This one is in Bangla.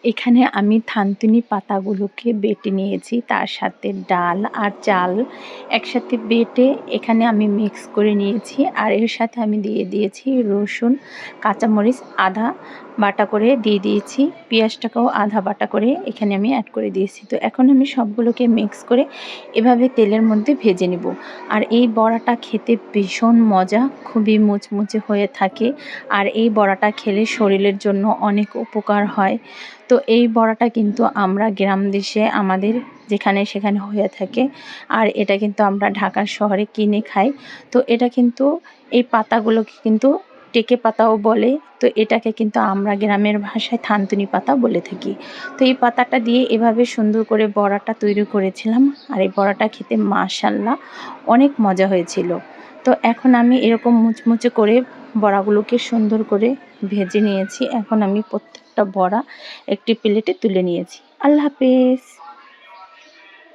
এখানে আমি থানতুনি পাতাগুলোকে বেটে নিয়েছি, তার সাথে ডাল আর চাল একসাথে বেটে এখানে আমি মিক্স করে নিয়েছি। আর এর সাথে আমি দিয়ে দিয়েছি রসুন, কাঁচামরিচ আধা বাটা করে দিয়ে দিয়েছি, পেঁয়াজটাকেও আধা বাটা করে এখানে আমি অ্যাড করে দিয়েছি। তো এখন আমি সবগুলোকে মিক্স করে এভাবে তেলের মধ্যে ভেজে নেব। আর এই বড়াটা খেতে ভীষণ মজা, খুবই মুচমুচে হয়ে থাকে। আর এই বড়াটা খেলে শরীরের জন্য অনেক উপকার হয়। তো এই বড়াটা কিন্তু আমরা গ্রাম দেশে আমাদের যেখানে সেখানে হয়ে থাকে। আর এটা কিন্তু আমরা ঢাকার শহরে কিনে খাই। তো এটা কিন্তু এই পাতাগুলোকে কিন্তু টেকে পাতাও বলে। তো এটাকে কিন্তু আমরা গ্রামের ভাষায় থানতুনি পাতা বলে থাকি। তো এই পাতাটা দিয়ে এভাবে সুন্দর করে বড়াটা তৈরি করেছিলাম। আর এই বড়াটা খেতে মাশাআল্লাহ অনেক মজা হয়েছিল। তো এখন আমি এরকম মুচমুচে করে বড়াগুলোকে সুন্দর করে ভেজে নিয়েছি। এখন আমি প্রত্যেকটা বড়া একটি প্লেটে তুলে নিয়েছি। আল্লাহ হাফেজ।